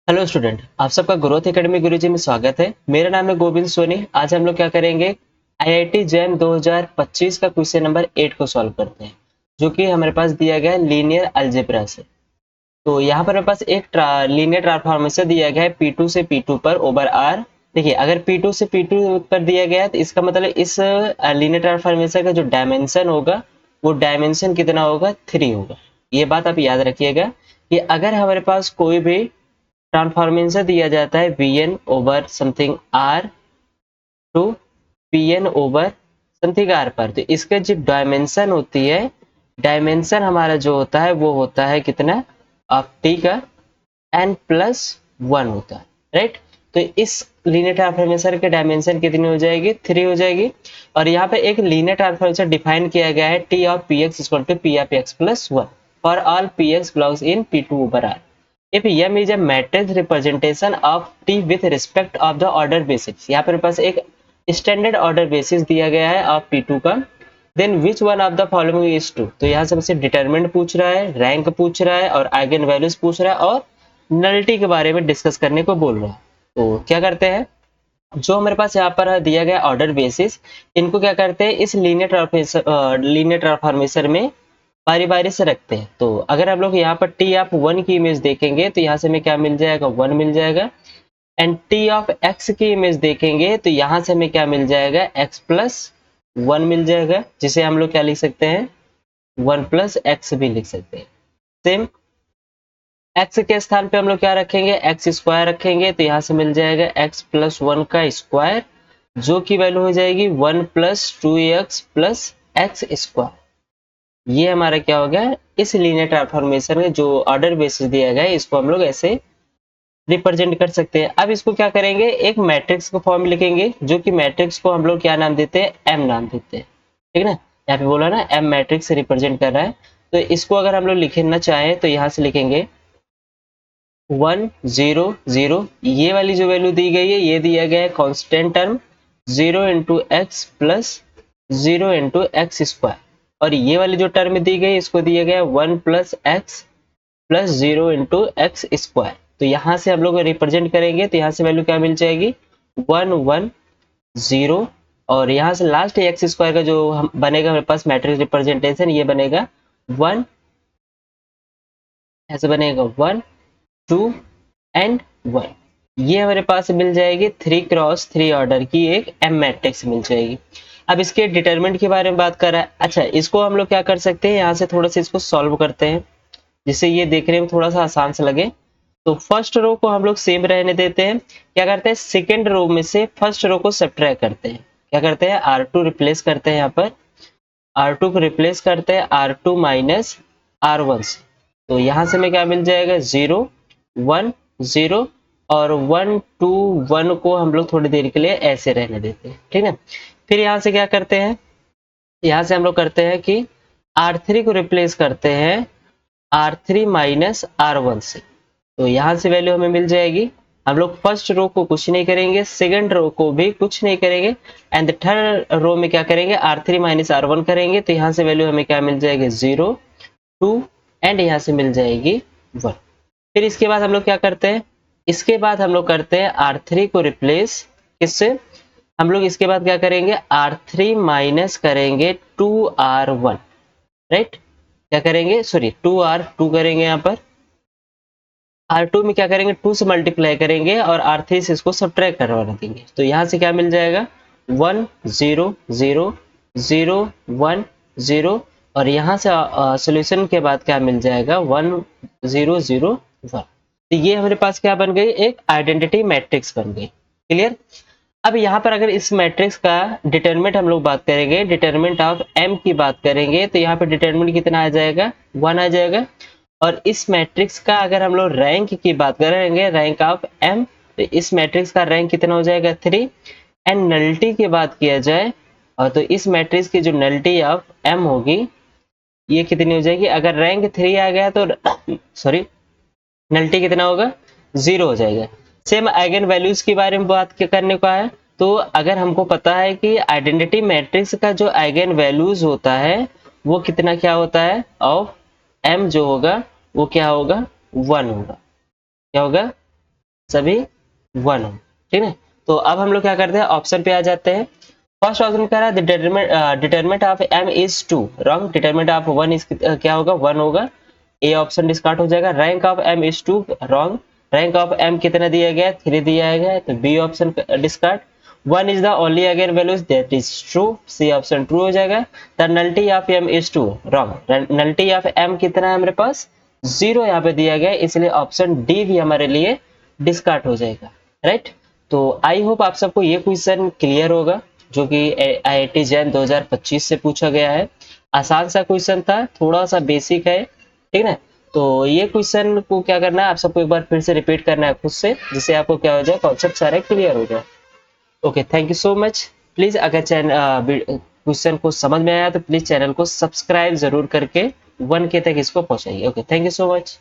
Hello student, आप सबका growth academy गुरुजी में स्वागत है। मेरा नाम है गोविंद सोनी। आज हम लोग क्या करेंगे, आईआईटी जैम 2025 का क्वेश्चन नंबर 8 को सॉल्व करते हैं, जो कि हमारे पास दिया गया है लीनियर अलजेब्रा से। तो यहाँ पर मेरे पास एक लीनियर ट्रांसफॉर्मेशन दिया गया है P2 से P2 पर ओवर R। देखिए, अगर P2 से P2 पर दिया गया है तो इसका मतलब इस लीनियर ट्रांसफॉर्मेशन का जो डायमेंशन होगा वो डायमेंशन कितना होगा, 3 होगा। ये बात आप याद रखिएगा कि अगर हमारे पास कोई भी ट्रांसफॉर्मेशन दिया जाता है Vn over something R to Pn over something R पर, तो इसका जो डायमेंशन होती है, डायमेंशन हमारा जो होता है वो होता है कितना, ऑफ टी का n+1 होता है, राइट। तो इस लीनियर ट्रांसफॉर्मेशन के डायमेंशन कितनी हो जाएगी, 3 हो जाएगी। और यहाँ पे एक लीनियर ट्रांसफॉर्मेशन डिफाइन किया गया है T of P X equal to P of x+1 for all P X belongs in P2 over R। If M is a matrix representation of T with respect of the order basis, यहाँ पर पास एक standard order basis दिया गया है of P2 का, then which one of the following is true. तो यहाँ से हमसे डिटरमिनेंट पूछ रहा है, रैंक पूछ रहा है और आइगन वैल्यूज पूछ रहा है और नलिटी के बारे में डिस्कस करने को बोल रहा है। तो क्या करते हैं, जो हमारे पास यहाँ पर दिया गया ऑर्डर बेसिस, इनको क्या करते हैं, इस लीनियर ट्रांसफॉर्मेशन में बारी बारी से रखते हैं। तो अगर हम लोग यहाँ पर टी ऑफ 1 की इमेज देखेंगे तो यहाँ से हमें क्या मिल जाएगा, 1 मिल जाएगा। एंड टी ऑफ एक्स की इमेज देखेंगे तो यहाँ से हमें क्या मिल जाएगा, x+1 मिल जाएगा, जिसे हम लोग क्या लिख सकते हैं, 1+x भी लिख सकते हैं। सेम x के स्थान पे हम लोग क्या रखेंगे, एक्स स्क्वायर रखेंगे, तो यहाँ से मिल जाएगा x+1 का स्क्वायर, जो की वैल्यू हो जाएगी 1+2x+x²। ये हमारा क्या हो गया, इस लीनियर ट्रांसफॉर्मेशन में जो ऑर्डर बेसिस दिया गया है इसको हम लोग ऐसे रिप्रेजेंट कर सकते हैं। अब इसको क्या करेंगे, एक मैट्रिक्स को फॉर्म लिखेंगे, जो कि मैट्रिक्स को हम लोग क्या नाम देते हैं, एम नाम देते हैं, ठीक है ना। यहाँ पे बोला ना एम मैट्रिक्स से रिप्रेजेंट कर रहा है। तो इसको अगर हम लोग लिखना चाहें तो यहाँ से लिखेंगे 1 0 0, ये वाली जो वैल्यू दी गई है ये दिया गया है constant term 0 into x plus 0 into x²। और ये वाली जो टर्म दी गई इसको दिया गया 1+x+0 इंटू x²। तो यहाँ से हम लोग रिप्रेजेंट करेंगे तो यहाँ से वैल्यू क्या मिल जाएगी, 1 1 0। और यहाँ से लास्ट x² का जो हम बनेगा हमारे पास मैट्रिक्स रिप्रेजेंटेशन, ये बनेगा 1, ऐसे बनेगा 1 2 एंड 1। ये हमारे पास मिल जाएगी 3x3 ऑर्डर की एक एम मैट्रिक्स मिल जाएगी। अब इसके डिटरमिनेंट के बारे में बात कर रहा है। अच्छा, इसको हम लोग क्या कर सकते हैं, यहाँ से थोड़ा सा इसको सॉल्व करते हैं, जिससे ये देखने में थोड़ा सा आसान से लगे। तो फर्स्ट रो को हम लोग सेम रहने देते हैं। क्या करते हैं, सेकेंड रो में से फर्स्ट रो को सब्ट्रैक्ट करते हैं। क्या करते हैं, R2 रिप्लेस करते हैं, यहाँ पर R2 को रिप्लेस करते हैं R2 माइनस R1 से। तो यहाँ से हमें क्या मिल जाएगा, 0 1 0 और 1 2 1 को हम लोग थोड़ी देर के लिए ऐसे रहने देते हैं, ठीक है। फिर यहाँ से क्या करते हैं, यहाँ से हम लोग करते हैं कि R3 को रिप्लेस करते हैं R3 माइनस R1 से। तो यहाँ से वैल्यू हमें मिल जाएगी। हम लोग फर्स्ट रो को कुछ नहीं करेंगे, सेकंड रो को भी कुछ नहीं करेंगे, एंड थर्ड रो में क्या करेंगे, R3 माइनस R1 करेंगे। तो यहाँ से वैल्यू हमें क्या मिल जाएगी, 0 2 एंड यहाँ से मिल जाएगी 1। फिर इसके बाद हम लोग क्या करते हैं, इसके बाद हम लोग करते हैं R3 को रिप्लेस किससे, हम लोग इसके बाद क्या करेंगे, R3 माइनस करेंगे 2R1, राइट। क्या करेंगे, सॉरी 2R2 करेंगे, यहाँ पर R2 में क्या करेंगे, 2 से मल्टीप्लाई करेंगे और R3 से इसको सब्ट्रैक्ट करवा देंगे। तो यहाँ से क्या मिल जाएगा, 1 0 0 0 1 0। और यहाँ से सॉल्यूशन के बाद क्या मिल जाएगा, 1 0 0 1। तो ये हमारे पास क्या बन गई, एक आइडेंटिटी मैट्रिक्स बन गई। क्लियर। अब यहाँ पर अगर इस मैट्रिक्स का डिटरमिनेंट हम लोग बात करेंगे, डिटरमिनेंट ऑफ m की बात करेंगे, तो यहाँ पर डिटरमिनेंट कितना आ जाएगा, 1 आ जाएगा। और इस मैट्रिक्स का अगर हम लोग रैंक की बात करेंगे, रैंक ऑफ m, तो इस मैट्रिक्स का रैंक कितना हो जाएगा, 3। एंड नलिटी की बात किया जाए और तो इस मैट्रिक्स की जो नलिटी ऑफ m होगी ये कितनी हो जाएगी, अगर रैंक 3 आ गया तो सॉरी नलिटी कितना होगा, 0 हो जाएगा। सेम आइगन वैल्यूज के बारे में बात करने का है। तो अगर हमको पता है कि आइडेंटिटी मैट्रिक्स का जो आइगन वैल्यूज होता है वो कितना क्या होता है, ऑफ m जो होगा वो क्या होगा, 1 होगा। क्या होगा, सभी 1 हो, ठीक है। तो अब हम लोग क्या करते हैं, ऑप्शन पे आ जाते हैं। फर्स्ट ऑप्शन कह रहा है determinant of m is 2, wrong. Determinant of 1 is क्या होगा, 1 होगा। ए ऑप्शन डिस्कार्ड हो जाएगा। Rank of m is 2, wrong. Rank of m कितना दिया गया है, 3 दिया गया है, तो B option discard. 1 is the only eigen values, that is true, C option true हो जाएगा। The nullity of m is 2, wrong. Nullity of m कितना है हमारे पास, 0 यहाँ पे दिया गया है, इसलिए ऑप्शन डी भी हमारे लिए डिस्कार्ड हो जाएगा, राइट। तो आई होप आप सबको ये क्वेश्चन क्लियर होगा, जो कि IIT जैन 2025 से पूछा गया है। आसान सा क्वेश्चन था, थोड़ा सा बेसिक है, ठीक है। तो ये क्वेश्चन को क्या करना है, आप सबको एक बार फिर से रिपीट करना है खुद से, जिससे आपको क्या हो जाए, कॉन्सेप्ट सारे क्लियर हो जाए। Okay, thank you so much. Please अगर क्वेश्चन को समझ में आया तो प्लीज चैनल को सब्सक्राइब जरूर करके 1K तक इसको पहुंचाइए। Okay, thank you so much.